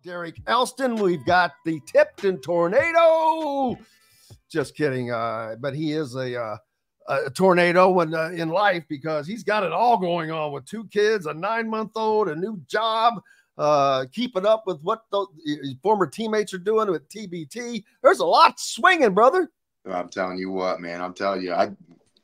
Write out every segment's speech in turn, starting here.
Derek Elston. We've got the Tipton Tornado. Just kidding. But he is a tornado in life because he's got it all going on with 2 kids, a 9-month-old, a new job, keeping up with what his former teammates are doing with TBT. There's a lot swinging, brother. I'm telling you what, man. I'm telling you,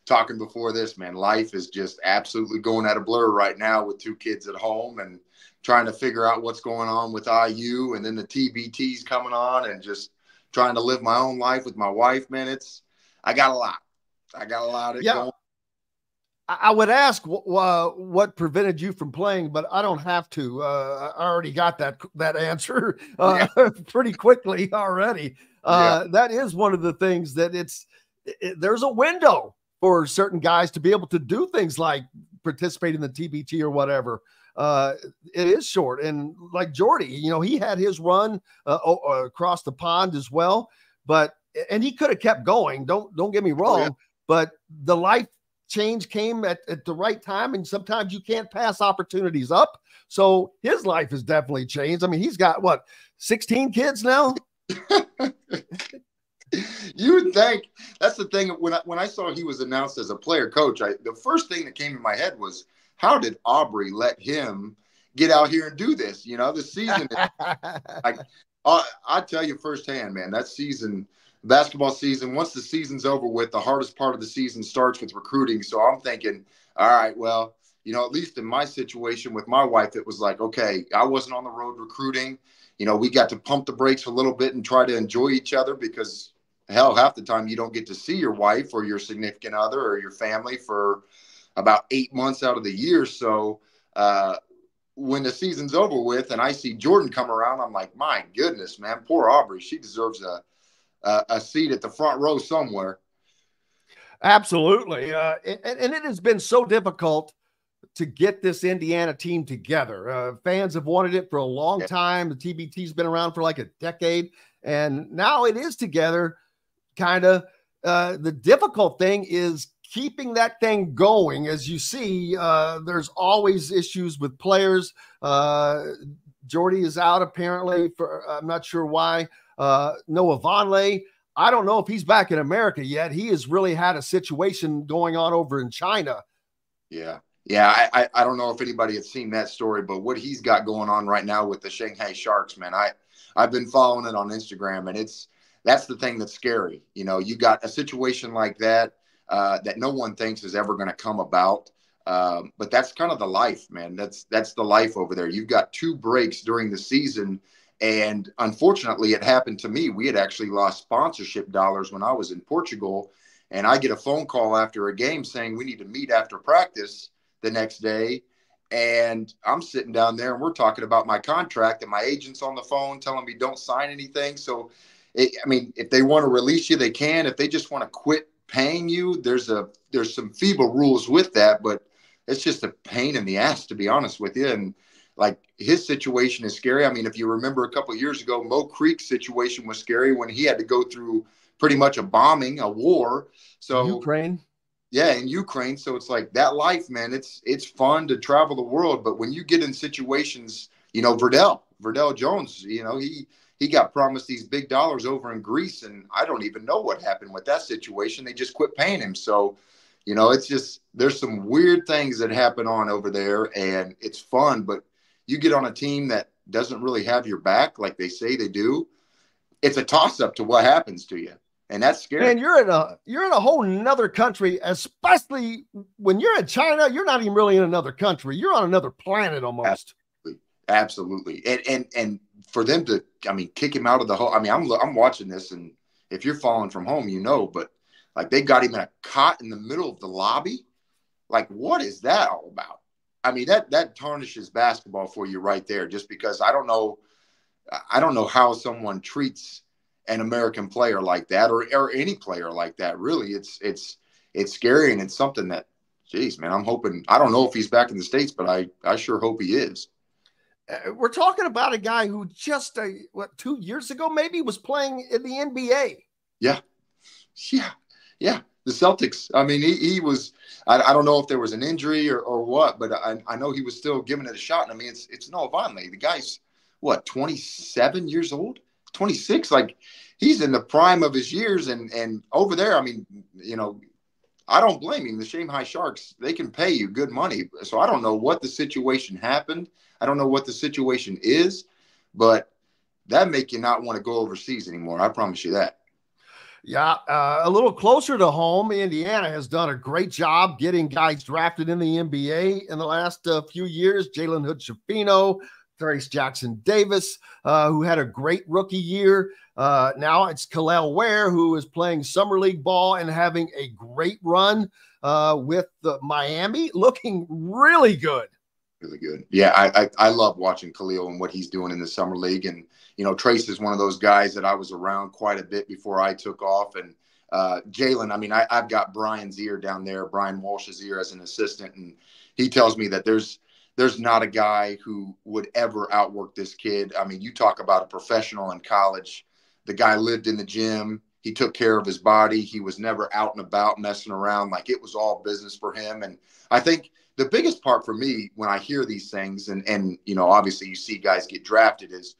talking before this, man, life is just absolutely going at a blur right now with 2 kids at home and trying to figure out what's going on with IU and then the TBTs coming on and just trying to live my own life with my wife, man. I got a lot. Going. I would ask what prevented you from playing, but I don't have to. I already got that answer pretty quickly already. That is one of the things that there's a window for certain guys to be able to do things like participate in the TBT or whatever. It is short. And like Jordy, he had his run across the pond as well, and he could have kept going. Don't get me wrong, but the life change came at the right time. And sometimes you can't pass opportunities up. So his life has definitely changed. I mean, he's got 16 kids now. You would think that's the thing. When I saw he was announced as a player coach, the first thing that came in my head was, how did Aubrey let him get out here and do this? The season is I tell you firsthand, man, that season, basketball season, once the season's over with, the hardest part of the season starts with recruiting. So I'm thinking, all right, well, at least in my situation with my wife, it was like, okay, I wasn't on the road recruiting. We got to pump the brakes a little bit and try to enjoy each other because hell, half the time you don't get to see your wife or your significant other or your family for about 8 months out of the year. So when the season's over with and I see Jordan come around, I'm like, my goodness, man, poor Aubrey. She deserves a seat at the front row somewhere. Absolutely. And it has been so difficult to get this Indiana team together. Fans have wanted it for a long time. The TBT's been around for like a decade, and now it is together. Kind of the difficult thing is keeping that thing going. As you see, there's always issues with players. Jordy is out apparently for I'm not sure why. Noah Vonleh, I don't know if he's back in America yet. He has really had a situation going on over in China. Yeah. I don't know if anybody has seen that story, but what he's got going on right now with the Shanghai Sharks, man, I've been following it on Instagram, and that's the thing that's scary. You got a situation like that that no one thinks is ever going to come about. But that's kind of the life, man. That's the life over there. You've got 2 breaks during the season. And unfortunately, it happened to me. We had actually lost sponsorship dollars when I was in Portugal. And I get a phone call after a game saying we need to meet after practice the next day. And I'm sitting down there and we're talking about my contract, and my agent's on the phone telling me don't sign anything. So, if they want to release you, they can. If they just want to quit paying you, there's some FIBA rules with that, but it's just a pain in the ass, to be honest with you. And like, his situation is scary. If you remember a couple of years ago, Mo Creek's situation was scary when he had to go through pretty much a bombing, a war. So Ukraine. Yeah, in Ukraine. So it's like that life, man. It's fun to travel the world, but when you get in situations, Verdell Jones, he got promised these big dollars over in Greece, and I don't even know what happened with that situation. They just quit paying him. So, it's just, there's some weird things that happen on over there, and it's fun, but you get on a team that doesn't really have your back like they say they do. It's a toss-up to what happens to you. And that's scary. And you're in a whole nother country, especially when you're in China. You're not even really in another country. You're on another planet almost. Absolutely. And for them to, kick him out of the whole. I'm watching this, and if you're falling from home, but like they got him in a cot in the middle of the lobby. Like, what is that all about? That tarnishes basketball for you right there. Just because I don't know how someone treats an American player like that, or any player like that. Really, it's scary, and it's something that, geez, man, I'm hoping. I don't know if he's back in the States, but I sure hope he is. We're talking about a guy who just 2 years ago maybe was playing in the NBA. Yeah. The Celtics. He was. I don't know if there was an injury or what, but I know he was still giving it a shot. And it's Noah Vonleh. The guy's what, 27 years old, 26. Like, he's in the prime of his years. And over there, I mean, you know, I don't blame him. The Shanghai Sharks, they can pay you good money. So I don't know what the situation happened. I don't know what the situation is, but that make you not want to go overseas anymore. I promise you that. Yeah, a little closer to home, Indiana has done a great job getting guys drafted in the NBA in the last few years. Jalen Hood-Schifino, Trace Jackson Davis, who had a great rookie year. Now it's Kel'el Ware, who is playing summer league ball and having a great run with Miami, looking really good. Really good. Yeah, I love watching Khalil and what he's doing in the summer league. And, you know, Trace is one of those guys that I was around quite a bit before I took off. And Jalen, I mean, I've got Brian's ear down there, Brian Walsh's ear as an assistant. And he tells me that there's not a guy who would ever outwork this kid. I mean, you talk about a professional in college. The guy lived in the gym. He took care of his body. He was never out and about messing around. Like, it was all business for him. And I think the biggest part for me when I hear these things, and you know, obviously you see guys get drafted, is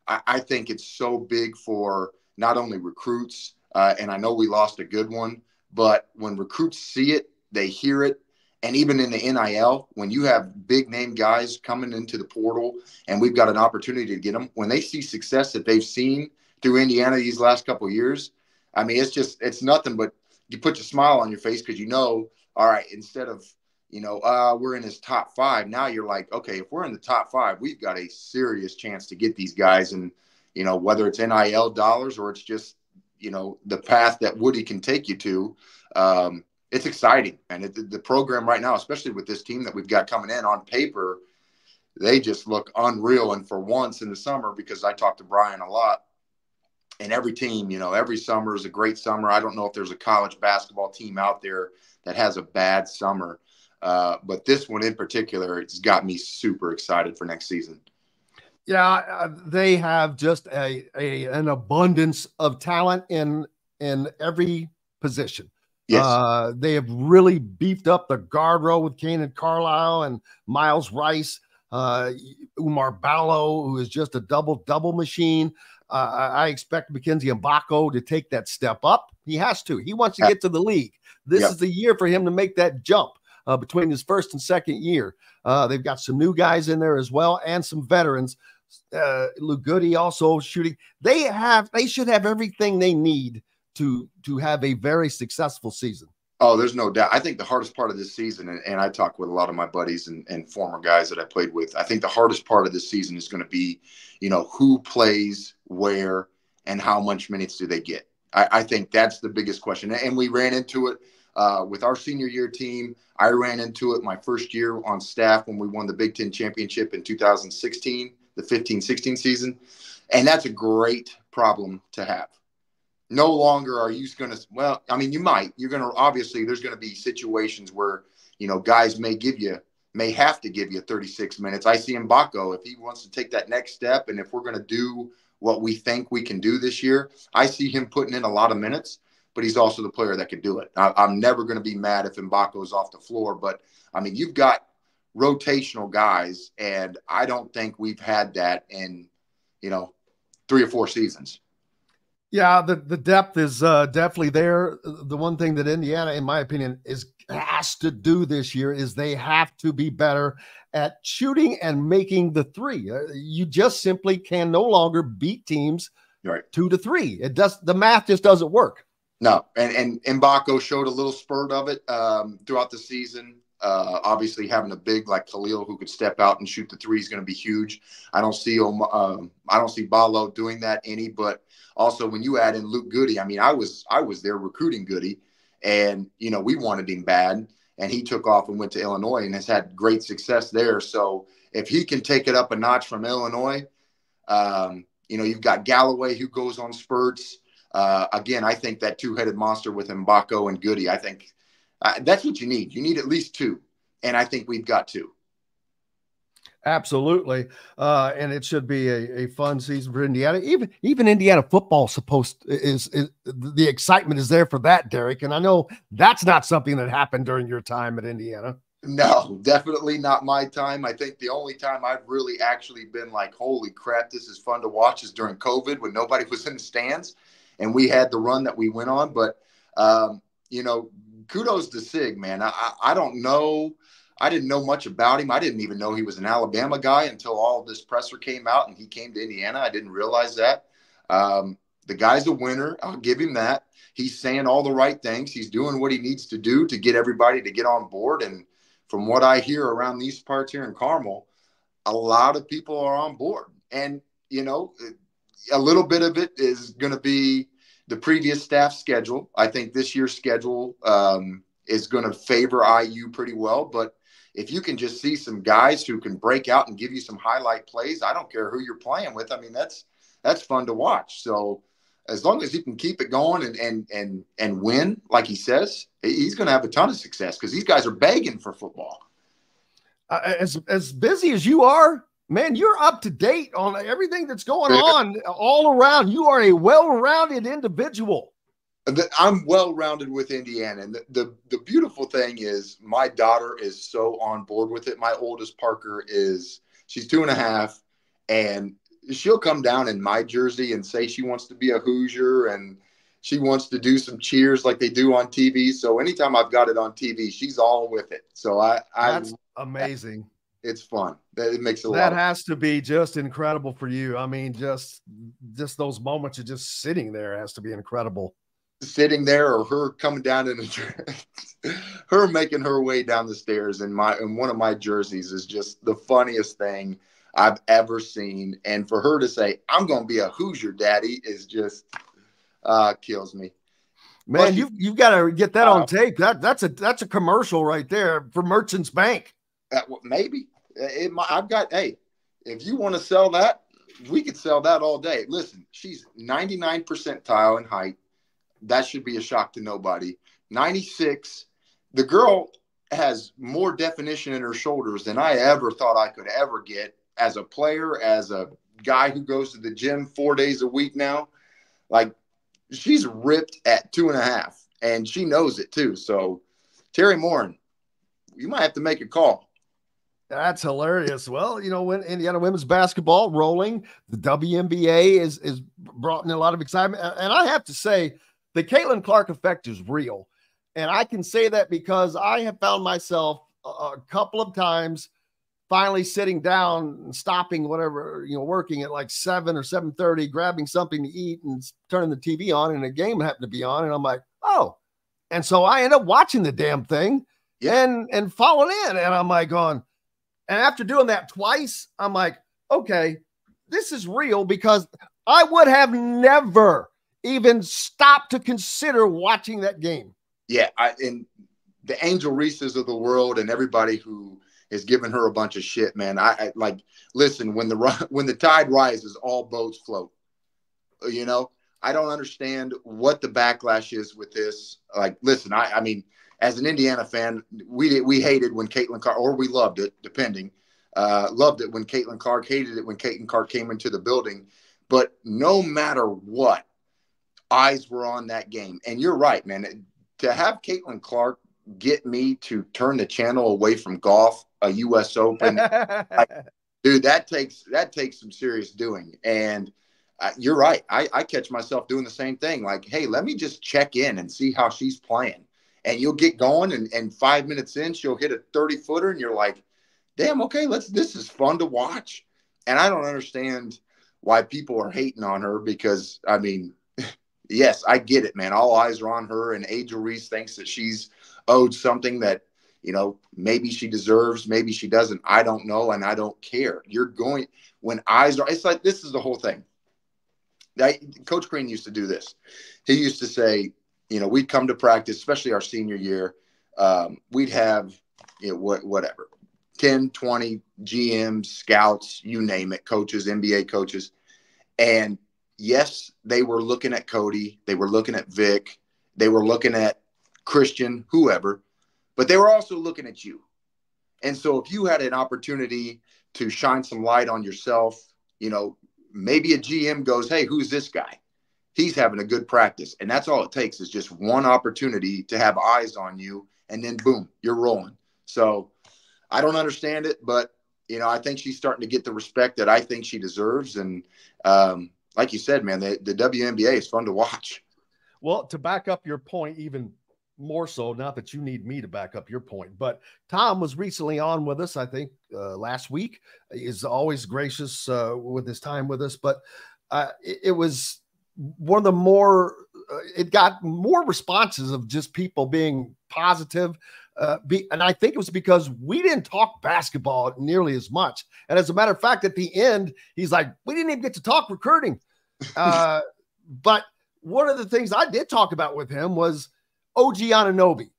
I think it's so big for not only recruits, and I know we lost a good one, but when recruits see it, they hear it, and even in the NIL, when you have big name guys coming into the portal and we've got an opportunity to get them, when they see success that they've seen through Indiana these last couple of years, I mean, it's nothing but you put your smile on your face because you know, all right, instead of, you know, we're in his top 5. Now you're like, okay, if we're in the top 5, we've got a serious chance to get these guys. And, you know, whether it's NIL dollars or it's just, you know, the path that Woody can take you to, it's exciting. And the program right now, especially with this team that we've got coming in on paper, they just look unreal. And for once in the summer, because I talk to Brian a lot, and every team, you know, every summer is a great summer. I don't know if there's a college basketball team out there that has a bad summer. But this one in particular, it's got me super excited for next season. Yeah, they have just an abundance of talent in every position. Yes. They have really beefed up the guard row with Kanan Carlisle and Miles Rice, Umar Ballo, who is just a double machine. I expect Mackenzie Mbako to take that step up. He has to. He wants to get to the league. This is the year for him to make that jump. Between his first and second year. They've got some new guys in there as well and some veterans. Luke Goody also shooting. They should have everything they need to have a very successful season. Oh, there's no doubt. I think the hardest part of this season, and I talk with a lot of my buddies and former guys that I played with, I think the hardest part of this season is going to be, you know, who plays where and how much minutes do they get. I think that's the biggest question. And we ran into it with our senior year team. I ran into it my first year on staff when we won the Big Ten championship in 2016, the 15-16 season. And that's a great problem to have. No longer are you going to, well, I mean, you might, you're going to, obviously there's going to be situations where, you know, guys may have to give you 36 minutes. I see Mbako, if he wants to take that next step, and if we're going to do what we think we can do this year, I see him putting in a lot of minutes. But he's also the player that can do it. I'm never going to be mad if Mbako is off the floor. But, I mean, you've got rotational guys, and I don't think we've had that in, you know, 3 or 4 seasons. Yeah, the depth is definitely there. The one thing that Indiana, in my opinion, has to do this year is they have to be better at shooting and making the three. You just simply can no longer beat teams 2 to 3. The math just doesn't work. No, and Mbako showed a little spurt of it throughout the season. Obviously, having a big like Khalil who could step out and shoot the three is going to be huge. I don't see Ballo doing that any, but also when you add in Luke Goody, I mean, I was there recruiting Goody, and you know we wanted him bad, and he took off and went to Illinois and has had great success there. So if he can take it up a notch from Illinois, you know, you've got Galloway who goes on spurts. Again, I think that 2-headed monster with Mbako and Goody, I think that's what you need. You need at least 2. And I think we've got 2. Absolutely. And it should be a fun season for Indiana. Even Indiana football is the excitement is there for that, Derek. And I know that's not something that happened during your time at Indiana. No, definitely not my time. I think the only time I've really actually been like, holy crap, this is fun to watch is during COVID when nobody was in the stands and we had the run that we went on. But, you know, kudos to Sig, man. I don't know. I didn't know much about him. I didn't even know he was an Alabama guy until all of this presser came out and he came to Indiana. I didn't realize that. The guy's a winner. I'll give him that. He's saying all the right things. He's doing what he needs to do to get everybody to get on board. And from what I hear around these parts here in Carmel, a lot of people are on board. And, you know, a little bit of it is going to be the previous staff schedule. I think this year's schedule is going to favor IU pretty well. But if you can just see some guys who can break out and give you some highlight plays, I don't care who you're playing with. I mean, that's fun to watch. So as long as he can keep it going and win, like he says, he's going to have a ton of success because these guys are begging for football. As busy as you are, man, you're up to date on everything that's going on all around. You are a well-rounded individual. I'm well-rounded with Indiana. And the beautiful thing is my daughter is so on board with it. My oldest, Parker, she's 2.5, and she'll come down in my jersey and say she wants to be a Hoosier and she wants to do some cheers like they do on TV. So anytime I've got it on TV, she's all with it. So that's amazing. It's fun. It makes a lot. That has to be just incredible for you. I mean, just those moments of just sitting there has to be incredible. Sitting there, or her coming down in her making her way down the stairs in one of my jerseys is just the funniest thing I've ever seen. And for her to say, I'm going to be a Hoosier, Daddy, is just kills me. Man, you've got to get that on tape. That's a commercial right there for Merchants Bank. Maybe. I've got, hey, if you want to sell that, we could sell that all day. Listen, she's 99 percentile in height. That should be a shock to nobody. 96. The girl has more definition in her shoulders than I ever thought I could ever get as a player, as a guy who goes to the gym 4 days a week now. Like, she's ripped at 2.5, and she knows it too. So, Terry Morin, you might have to make a call. That's hilarious. Well, you know, when Indiana women's basketball rolling, the WNBA is brought in a lot of excitement. And I have to say, the Caitlin Clark effect is real. And I can say that because I have found myself a couple of times finally sitting down and stopping whatever, you know, working at like 7 or 7:30, grabbing something to eat and turning the TV on, and a game happened to be on. And I'm like, oh. And so I end up watching the damn thing and falling in. And I'm like going, and after doing that twice, I'm like, okay, this is real, because I would have never even stopped to consider watching that game. Yeah, and the Angel Reeses of the world and everybody who has given her a bunch of shit, man. I like, listen, when the tide rises, all boats float. You know, I don't understand what the backlash is with this. Like, listen, I mean, as an Indiana fan, we hated when Caitlin Clark, or we loved it, depending. Loved it when Caitlin Clark, hated it when Caitlin Clark came into the building. But no matter what, eyes were on that game. And you're right, man. To have Caitlin Clark get me to turn the channel away from golf, a U.S. Open, dude, that takes some serious doing. And you're right. I catch myself doing the same thing. Like, hey, let me just check in and see how she's playing. And you'll get going, and 5 minutes in, she'll hit a 30-footer, and you're like, damn, okay, this is fun to watch. And I don't understand why people are hating on her, because, I mean, yes, I get it, man. All eyes are on her, and Angel Reese thinks that she's owed something that, you know, maybe she deserves, maybe she doesn't. I don't know, and I don't care. When eyes are – it's like, this is the whole thing. Coach Green used to do this. He used to say, you know, we'd come to practice, especially our senior year. We'd have, you know, whatever, 10, 20 GMs, scouts, you name it, coaches, NBA coaches. And yes, they were looking at Cody. They were looking at Vic. They were looking at Christian, whoever. But they were also looking at you. And so if you had an opportunity to shine some light on yourself, you know, maybe a GM goes, hey, who's this guy? He's having a good practice. And that's all it takes, is just one opportunity to have eyes on you. And then, boom, you're rolling. So I don't understand it, but I think she's starting to get the respect that I think she deserves. And like you said, man, the WNBA is fun to watch. Well, to back up your point even more so, not that you need me to back up your point, but Tom was recently on with us, I think last week. Is always gracious with his time with us, but it was one of the more, it got more responses of just people being positive. And I think it was because we didn't talk basketball nearly as much. And as a matter of fact, at the end, he's like, we didn't even get to talk recruiting. But one of the things I did talk about with him was OG Anunoby.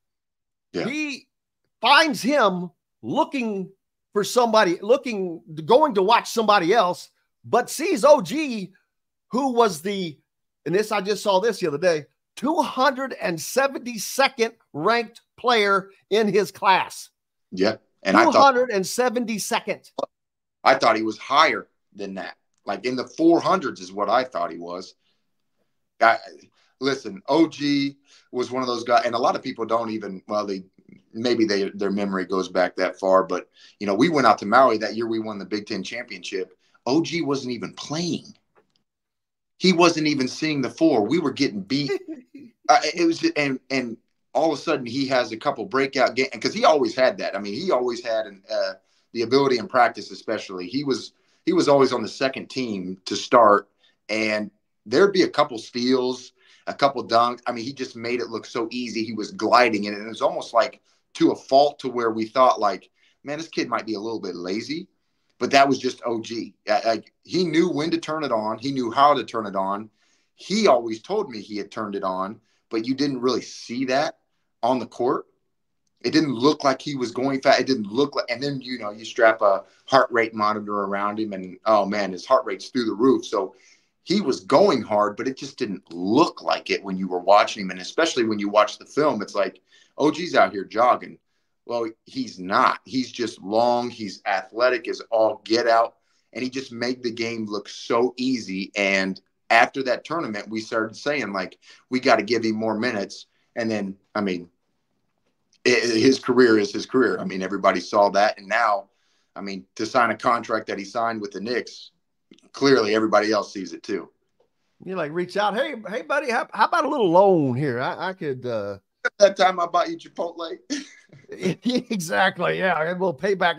Yeah. He finds him looking for somebody, going to watch somebody else, but sees OG, who was I just saw this the other day, 272nd ranked player in his class. Yeah. And 272nd. I thought he was higher than that. Like in the 400s is what I thought he was. Listen, OG was one of those guys, and a lot of people don't even, their memory goes back that far, but we went out to Maui that year. We won the Big Ten championship. OG wasn't even playing. He wasn't even seeing the floor. We were getting beat. It was, and all of a sudden he has a couple breakout games, because he always had that. I mean, he always had the ability in practice, especially. He was always on the second team to start, and there'd be a couple steals, a couple dunks. I mean, he just made it look so easy. He was gliding in it, and it was almost like to a fault to where we thought, like, man, this kid might be a little bit lazy. But that was just OG. He knew when to turn it on. He knew how to turn it on. He always told me he had turned it on, but you didn't really see that on the court. It didn't look like he was going fast. It didn't look like – and then, you strap a heart rate monitor around him, and, oh, man, his heart rate's through the roof. So he was going hard, but it just didn't look like it when you were watching him. And especially when you watch the film, it's like, OG's out here jogging. Well, he's not. He's just long. He's athletic as all get out. And he just made the game look so easy. And after that tournament, we started saying, like, we got to give him more minutes. And then, I mean, his career is his career. I mean, everybody saw that. And now, I mean, to sign a contract that he signed with the Knicks, clearly everybody else sees it too. You reach out. Hey, buddy, how about a little loan here? I could, that time I bought you Chipotle. Exactly. Yeah. And we'll pay back.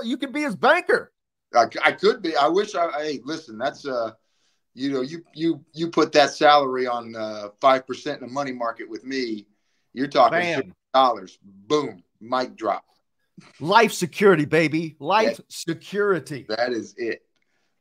You could be his banker. I could be. I wish hey, listen, that's, you put that salary on 5% in the money market with me. You're talking $6. Boom. Mic drop. Life security, baby. Life security. That is it.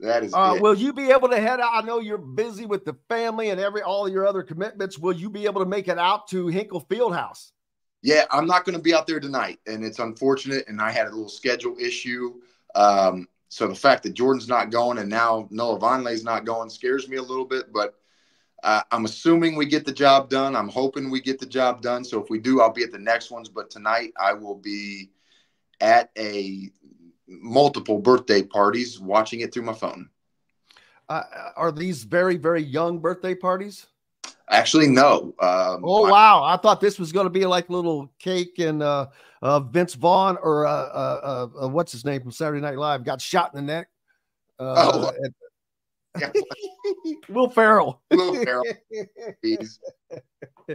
That is it. Will you be able to head out? I know you're busy with the family and all your other commitments. Will you be able to make it out to Hinkle Fieldhouse? Yeah, I'm not going to be out there tonight, and it's unfortunate, and I had a little schedule issue. So the fact that Jordan's not going and now Noah Vonleh's not going scares me a little bit, but I'm assuming we get the job done. I'm hoping we get the job done. So if we do, I'll be at the next ones. But tonight I will be at multiple birthday parties watching it through my phone. Are these very, very young birthday parties? Actually, no. Wow. I thought this was going to be like a little cake and Vince Vaughn or what's his name from Saturday Night Live got shot in the neck. Yeah. Will Ferrell. Will Ferrell.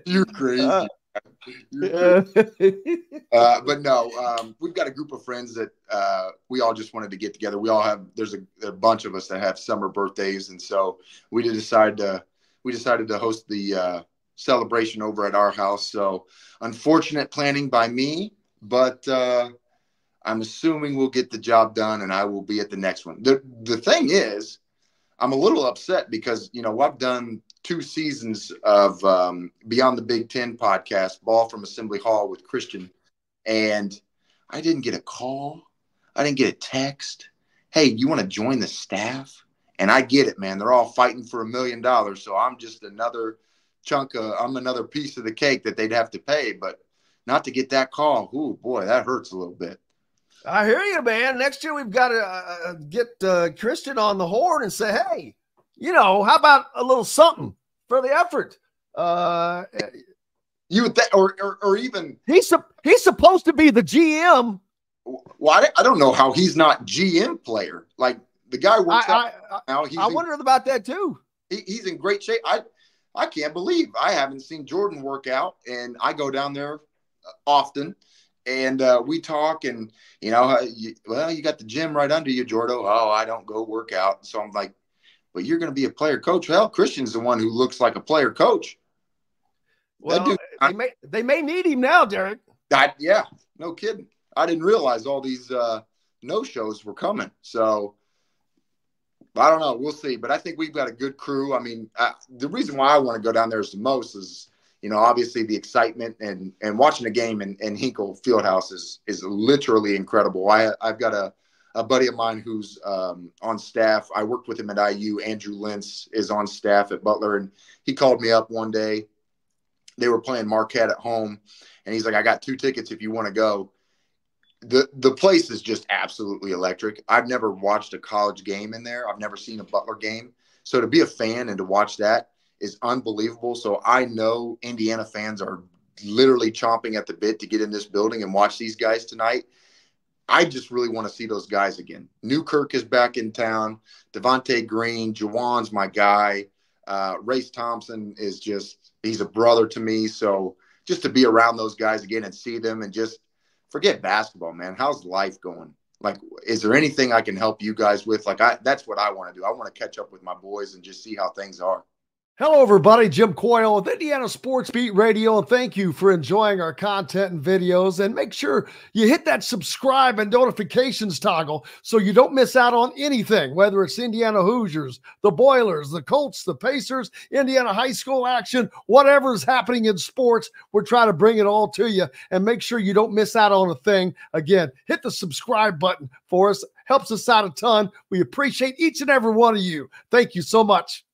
You're crazy. But no, we've got a group of friends that we all just wanted to get together. There's a bunch of us that have summer birthdays, and so we decided to host the celebration over at our house. So unfortunate planning by me, but I'm assuming we'll get the job done, and I will be at the next one. The thing is, I'm a little upset because, I've done 2 seasons of Beyond the Big Ten podcast, Ball from Assembly Hall with Christian, and I didn't get a call. I didn't get a text. Hey, you want to join the staff? And I get it, man. They're all fighting for $1 million. So I'm just another I'm another piece of the cake that they'd have to pay, but not to get that call. Ooh, boy, that hurts a little bit. I hear you, man. Next year we've got to get Christian on the horn and say, hey, how about a little something for the effort? You would think, or even he's supposed to be the GM. Well, I don't know how he's not GM player. Like the guy works out now. I wondered about that too. He's in great shape. I can't believe I haven't seen Jordan work out, and I go down there often, and we talk, and you got the gym right under you, Jordo. Oh, I don't go work out, so I'm like, but you're going to be a player coach. Well, Christian's the one who looks like a player coach. Well, they may need him now, Derek. Yeah, no kidding. I didn't realize all these no-shows were coming. So I don't know. We'll see. But I think we've got a good crew. I mean, the reason why I want to go down there the most is, obviously the excitement and watching a game in Hinkle Fieldhouse is literally incredible. I've got a buddy of mine who's on staff. I worked with him at IU. Andrew Lentz is on staff at Butler. And he called me up one day. They were playing Marquette at home. And he's like, I got 2 tickets if you want to go. The place is just absolutely electric. I've never watched a college game in there. I've never seen a Butler game. So to be a fan and to watch that is unbelievable. So I know Indiana fans are literally chomping at the bit to get in this building and watch these guys tonight. I just really want to see those guys again. Newkirk is back in town. Devontae Green, Jawan's my guy. Race Thompson is he's a brother to me. So just to be around those guys again and see them and just forget basketball, man. How's life going? Like, is there anything I can help you guys with? Like, that's what I want to do. I want to catch up with my boys and just see how things are. Hello, everybody. Jim Coyle with Indiana Sports Beat Radio, and thank you for enjoying our content and videos. And make sure you hit that subscribe and notifications toggle so you don't miss out on anything, whether it's Indiana Hoosiers, the Boilers, the Colts, the Pacers, Indiana high school action, whatever's happening in sports. We're trying to bring it all to you, and make sure you don't miss out on a thing. Again, hit the subscribe button for us. Helps us out a ton. We appreciate each and every one of you. Thank you so much.